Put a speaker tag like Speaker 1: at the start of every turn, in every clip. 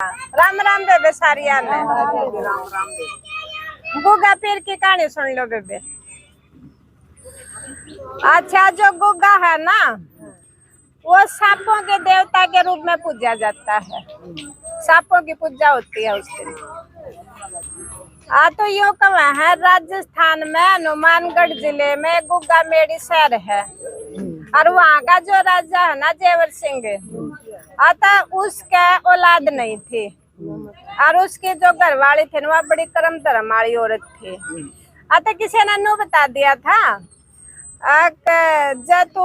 Speaker 1: राम राम बेबे सारिया ने गुग्गा पीर की कहानी सुन लो बेबे। अच्छा, जो गुग्गा है ना वो सांपों के देवता के रूप में पूजा जाता है। सांपों की पूजा होती है उस दिन। तो यो कहा है राजस्थान में हनुमानगढ़ जिले में गुग्गा मेड़ी शहर है और वहाँ का जो राजा है ना जेवर सिंह आता उसके औलाद नहीं थी और उसके जो घरवाली थे ना वह बड़ी कर्म धर्म वाली औरत थी। अतः किसी ने नु बता दिया था जब तू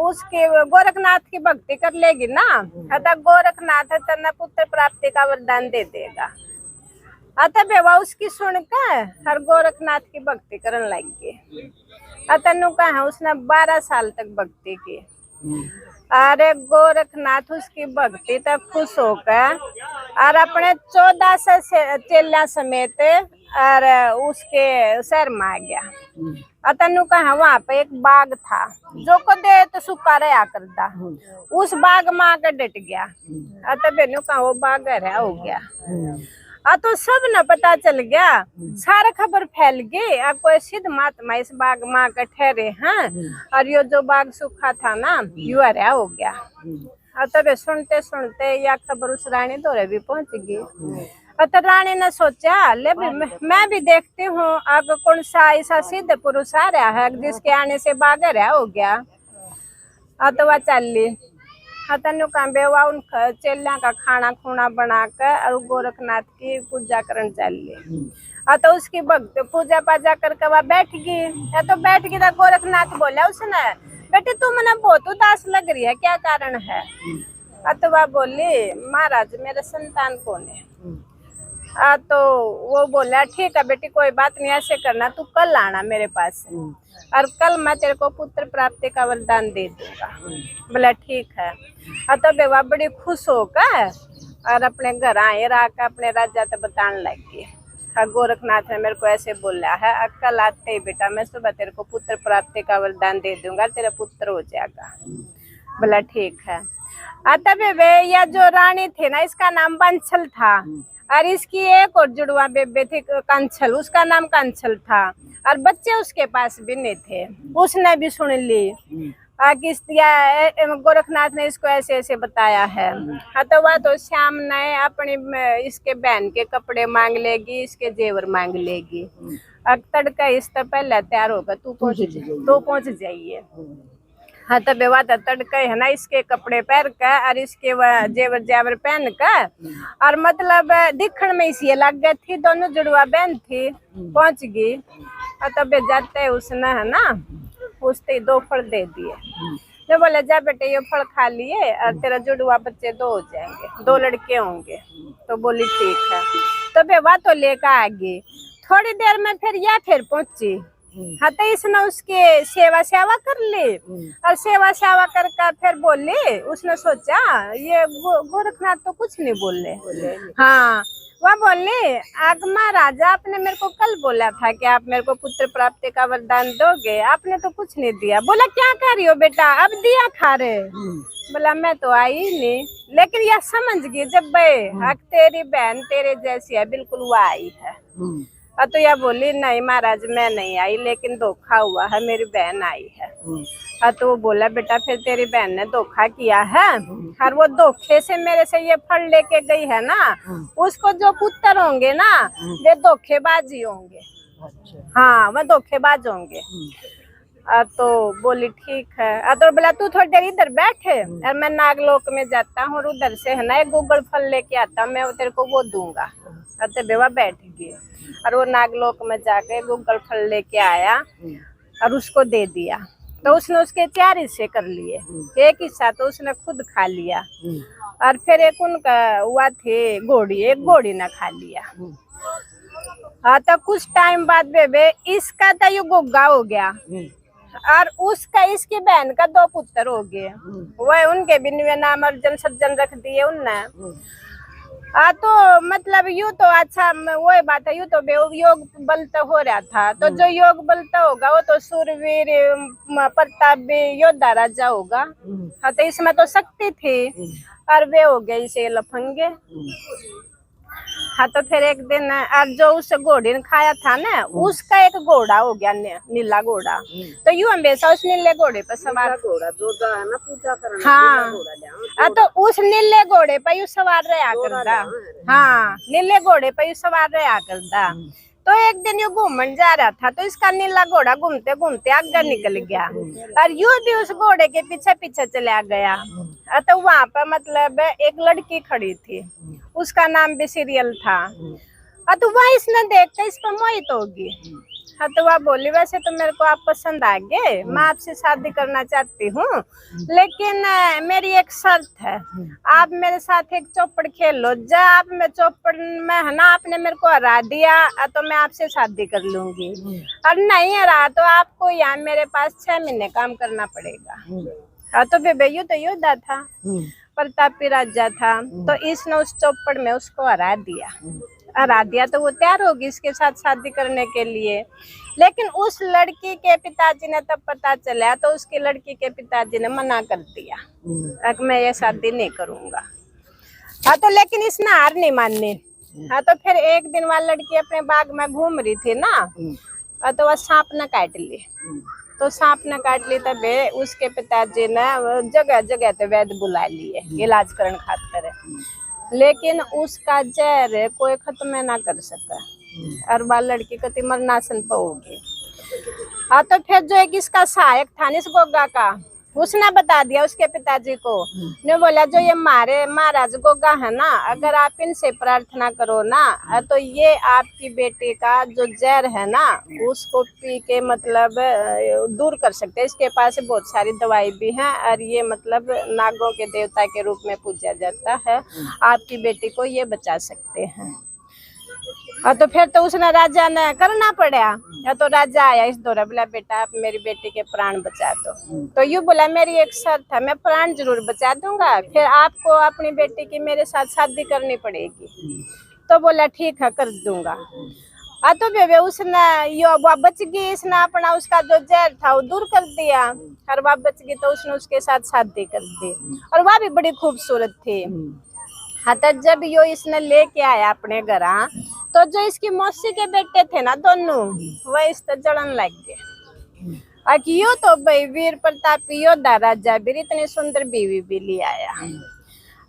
Speaker 1: उसके गोरखनाथ की भक्ति कर लेगी ना अतः गोरखनाथ तेना पुत्र प्राप्ति का वरदान दे देगा। अतः बेवा उसकी सुनकर हर गोरखनाथ की भक्ति करने लगी। अतः नु कहा उसने 12 साल तक भक्ति की। अरे गोरखनाथ उसकी भक्ति तक खुश होकर और अपने 14 चेला समेत और उसके शहर में आ गया। अतनु कहा वहां पे एक बाग था जो को दे तो सुखा रहा करता। उस बाग में आकर डट गया। अतः बेनू कहा वो बाग है हो गया। तो सब न पता चल गया, सारा खबर फैल गई। अब कोई सिद्ध महात्मा इस बाग माँ के ठहरे हैं और यो जो बाग सूखा था ना यू हरा हो गया। तब सुनते सुनते या खबर उस रानी दौरे भी पहुंच गई। तो रानी ने सोचा ले मैं भी देखती हूँ अब कौन सा ऐसा सिद्ध पुरुष आ रहा है जिसके आने से बाग हरा हो गया। तो वह चल ली। तनु का बेवा उन चेलिया का खाना खुना बनाकर और गोरखनाथ की पूजा करने चल ली। तो उसकी भक्त पूजा पाजा करके वह बैठ गई। तो बैठ गई तो गोरखनाथ बोला उसने बेटे तू मने बहुत उदास लग रही है, क्या कारण है? तो वह बोली महाराज मेरे संतान कौन है? तो वो बोला ठीक है बेटी कोई बात नहीं, ऐसे करना तू कल आना मेरे पास और कल मैं तेरे को पुत्र प्राप्ति का वरदान दे दूंगा। बोला ठीक है। तो बेवा बड़ी खुश होकर और अपने घर आए राकर अपने राजा तो बताने लगी गोरखनाथ ने मेरे को ऐसे बोला है कल आते ही बेटा मैं सुबह तेरे को पुत्र प्राप्ति का वरदान दे दूंगा, तेरा पुत्र हो जाएगा। बोला ठीक है। तब वे या जो रानी थी ना इसका नाम बंसल था और इसकी एक और जुड़वा बेबे थी कंचल, उसका नाम कंचल था और बच्चे उसके पास भी नहीं थे। उसने भी सुन ली गोरखनाथ ने इसको ऐसे ऐसे बताया है। तो वह तो शाम ने अपनी इसके बहन के कपड़े मांग लेगी, इसके जेवर मांग लेगी। तड़का इस तो पहले तैयार होगा तू पहुंच जाइए। तो बेवा तड़का है ना इसके कपड़े पहन कर और इसके जेवर जेवर पहन कर और मतलब दिखण में इसी लग गई थी। दोनों जुड़वा बहन थी पहुंच गई। तब जाते उसने है ना उसने 2 फल दे दिए। जो बोले जा बेटे ये फल खा लिए और तेरा जुड़वा बच्चे 2 हो जाएंगे, 2 लड़के होंगे। तो बोली ठीक है। तो बेवा तो लेकर आ गई। थोड़ी देर में फिर पहुंची। तो इसने उसके सेवा कर ली और सेवा करके फिर बोली उसने सोचा ये गोरखनाथ तो कुछ नहीं बोले। हाँ वह बोले महाराजा आपने मेरे को कल बोला था कि आप मेरे को पुत्र प्राप्ति का वरदान दोगे, आपने तो कुछ नहीं दिया। बोला क्या कर रही हो बेटा, अब दिया खा रहे। बोला मैं तो आई नहीं, लेकिन यह समझ गई जब तेरी बहन तेरे जैसी है बिल्कुल वो आई है। तो यह बोली नहीं महाराज मैं नहीं आई, लेकिन धोखा हुआ है, मेरी बहन आई है। तो वो बोला बेटा फिर तेरी बहन ने धोखा किया है और वो धोखे से मेरे से ये फल लेके गई है ना, उसको जो पुत्र होंगे ना वे धोखेबाज ही होंगे। हाँ वह धोखेबाज होंगे। तो बोली ठीक है। तो बोला तू थोड़ी देर इधर बैठे और मैं नागलोक में जाता हूँ और उधर से है ना एक गूगल फल लेके आता हूँ, मैं तेरे को वो दूंगा। तो बेवा बैठ गई और वो नागलोक में जाके गूगल फल लेके आया और उसको दे दिया। तो उसने उसके 4 हिस्से कर लिए, एक हिस्सा तो उसने खुद खा लिया और फिर एक उनका हुआ थे घोड़ी, एक घोड़ी ने खा लिया। तो कुछ टाइम बाद बेबे इसका तो ये गुग्गा हो गया और उसका इसकी बहन का 2 पुत्र हो गए। वह उनके भी नाम अर्जन सज्जन रख दिए उनने। तो मतलब यूं तो अच्छा वही बात है, यूं तो योग बल तो हो रहा था, तो जो योग बल तो होगा वो तो सूरवीर प्रतापी योद्धा राजा होगा। हाँ तो इसमें तो शक्ति थी और वे हो गए इसे लफंगे। हाँ तो फिर एक दिन और जो उस घोड़े ने खाया था ना, उसका एक घोड़ा हो गया नीला घोड़ा। तो यूं हमेशा उस नीले घोड़े पर सवार,
Speaker 2: घोड़ा जो है ना पूजा करना,
Speaker 1: हाँ तो उस नीले घोड़े पर यू सवार रहा करता। हाँ नीले घोड़े पर यू सवार रहा करता। तो एक दिन यू घूमन जा रहा था, तो इसका नीला घोड़ा घूमते घूमते आगे निकल गया और यू भी उस घोड़े के पीछे पीछे चला गया। तो वहां पर मतलब एक लड़की खड़ी थी, उसका नाम भी सीरियल था। तो वह इसने देख कर इस पर मोहित होगी। हाँ तो वह बोली वैसे तो मेरे को आप पसंद आ गए, मैं आपसे शादी करना चाहती हूँ, लेकिन मेरी एक शर्त है, आप मेरे साथ एक चौपड़ खेल लो। जब आप मैं चौपड़ में है ना आपने मेरे को हरा दिया तो मैं आपसे शादी कर लूंगी, और नहीं हरा तो आपको यहाँ मेरे पास 6 महीने काम करना पड़ेगा। हाँ तो बेबेयू तो योद्धा था, प्रतापी राजा था, तो इसने उस चौपड़ में उसको हरा दिया तो वो तैयार होगी इसके साथ शादी करने के लिए। लेकिन उस लड़की के पिताजी ने तब पता चला तो उसकी लड़की के पिताजी ने मना कर दिया कि मैं ये शादी नहीं करूंगा। हाँ तो लेकिन इसने हार नहीं मानी। हाँ तो फिर एक दिन वह लड़की अपने बाग में घूम रही थी ना, तो वह सांप ने काट ली। तो सांप ने काट ली तब उसके पिताजी ने जगह जगह पे वैद्य बुला लिए इलाज करने खातिर, लेकिन उसका जहर कोई खत्म ना कर सका और वह लड़की कति मरनासन पर होगी। हाँ तो फिर जो एक इसका सहायक था इस गोगा का, उसने बता दिया उसके पिताजी को, ने बोला जो ये महाराज गोगा है ना, अगर आप इनसे प्रार्थना करो ना तो ये आपकी बेटी का जो जहर है ना उसको पी के मतलब दूर कर सकते हैं। इसके पास बहुत सारी दवाई भी है और ये मतलब नागों के देवता के रूप में पूजा जाता है, आपकी बेटी को ये बचा सकते हैं। तो फिर तो उसने राजा ने करना पड़ा। या तो राजा आया इस दौरा, बोला बेटा आप मेरी बेटी के प्राण बचा दो। तो यूँ बोला मेरी एक शर्त है, मैं प्राण जरूर बचा दूंगा, फिर आपको अपनी बेटी की मेरे साथ शादी करनी पड़ेगी। तो बोला ठीक है कर दूंगा। तो बेबे उसने यो वह बच गई, इसने अपना उसका जो जहर था वो दूर कर दिया और वह बच गई तो उसने उसके साथ शादी कर दी और वह भी बड़ी खूबसूरत थी। हाँ तो जब यो इसने लेके आया अपने घर, तो जो इसकी मौसी के बेटे थे ना दोनों, वह इस तो जलन लग गए। यो तो भाई वीर प्रतापी योद्धा राजा भी इतनी सुंदर बीवी भी ले आया।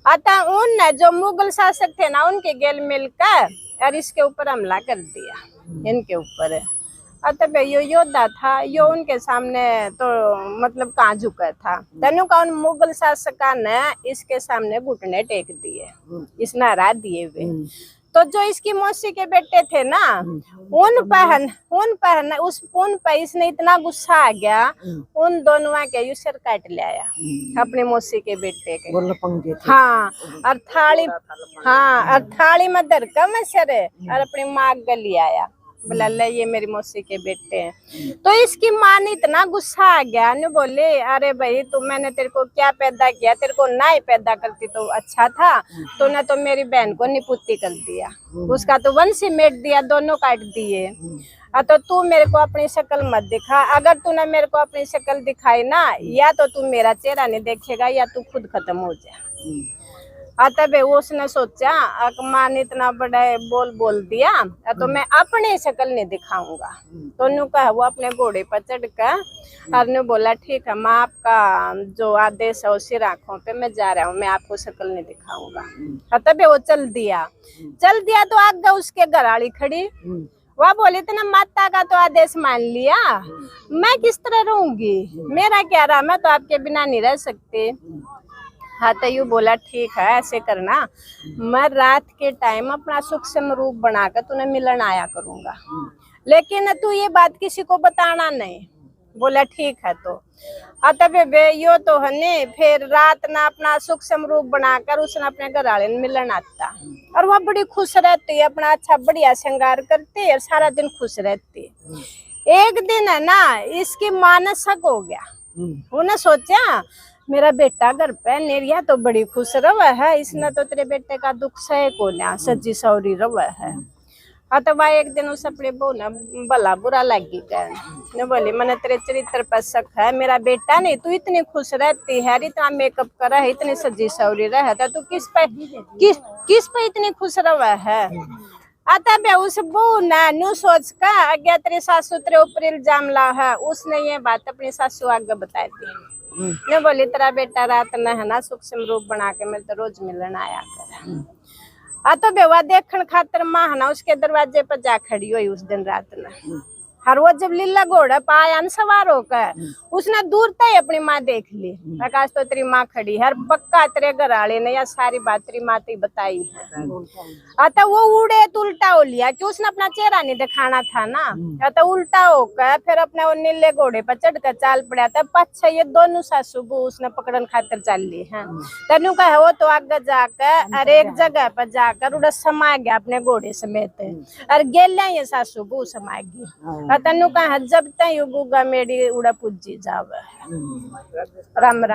Speaker 1: अतः उन जो मुगल शासक थे ना उनके गेल मिलकर और इसके ऊपर हमला कर दिया इनके ऊपर। अतः यो योद्धा था, यो उनके सामने तो मतलब कहाँ झुका था। तनु का उन मुगल शासका ने इसके सामने घुटने टेक दिए, इसने हरा दिए वे। तो जो इसकी मौसी के बेटे थे ना उन पर इसने इतना गुस्सा आ गया, उन दोनों के यू सिर काट ले आया अपनी मौसी के बेटे के। हाँ और थाली में धर का मैं सिर और अपनी माँ गली आया, बोला ले ये मेरी मौसी के बेटे हैं। तो इसकी माँ ने इतना गुस्सा आ गया, ने बोले अरे भाई तू मैंने तेरे को क्या पैदा किया, तेरे को ना ही पैदा करती तो अच्छा था, तूने तो मेरी बहन को निपुत्ति कर दिया, उसका तो वंश ही मेट दिया, दोनों काट दिए। तो तू मेरे को अपनी शक्ल मत दिखा, अगर तूने मेरे को अपनी शक्ल दिखाई ना या तो तू मेरा चेहरा नहीं देखेगा या तू खुद खत्म हो जाए। तब उसने सोचा माँ ने इतना बड़ा बोल दिया तो मैं अपनी शक्ल नहीं दिखाऊंगा। तो नु कहा वो अपने घोड़े पर चढ़कर और ने बोला ठीक है माँ आपका जो आदेश है उसी आंखों पे मैं जा रहा हूँ, मैं आपको शक्ल नहीं दिखाऊंगा। तब वो चल दिया तो आगे उसके घरवाली खड़ी, वह बोली इतना माता का तो आदेश मान लिया, मैं किस तरह रहूंगी, मेरा क्या रहा, मैं तो आपके बिना नहीं रह सकती। हाँ तो यू बोला ठीक है ऐसे करना, मैं रात के टाइम अपना सूक्ष्म रूप बनाकर तूने मिलन आया करूंगा, लेकिन तू ये बात किसी को बताना नहीं। बोला ठीक है। तो तब यो तो है फिर रात ना अपना सूक्ष्म रूप बनाकर उसने अपने घर वाले मिलन आता और वह बड़ी खुश रहती है, अपना अच्छा बढ़िया श्रृंगार करती और सारा दिन खुश रहती। एक दिन है ना इसकी मां ने शक हो गया, उन्हें सोचा मेरा बेटा घर पे नेरिया तो बड़ी खुश रवा है, इसने तो तेरे बेटे का दुख सहे को ना सज्जी सौरी रवा है। हाँ तो भाई एक दिन उस अपने बहू ने भला बुरा लगी कहने बोली मैंने तेरे चरित्र पर शक है, मेरा बेटा नहीं तू इतनी खुश रहती है, इतना मेकअप करा है, इतनी सजी सवरी रहता, तू किस पे इतनी खुश रवा है। आता बे उस बहू ने न्यू सोच का आगे तेरे सासू तेरे ऊपर इल्जाम ला है, उसने ये बात अपनी सासू आगे बताई थी। ने बोली तेरा बेटा रात न है ना सूक्ष्म रूप बना के मेरे तो रोज मिलन आया कर। तो बेवा देखन खातर माँ है ना उसके दरवाजे पर जा खड़ी हुई उस दिन रात में। हर वो जब लीला घोड़ा पाया न सवार होकर उसने दूर तक अपनी माँ देख ली। आकाश तो तेरी माँ खड़ी है, पक्का तेरे घर वाले ने या सारी बात तेरी माँ ते बताई है। तो वो उड़े तो उल्टा हो लिया कि उसने अपना चेहरा नहीं दिखाना था ना। तो उल्टा होकर फिर अपने वो नीले घोड़े पर चढ़कर चाल पड़ा था। पच्छा ये दोनों सासू बहू उसने पकड़न खातर चाल ली है। तेनू कहा वो तो आगे जाकर और एक जगह पर जाकर उड़ा समा गया अपने घोड़े समेत और गेलिया ये सासू बहू समा गई। तनु कहा जब तक गुगा मेरी उड़ा पूजी जावे। राम राम।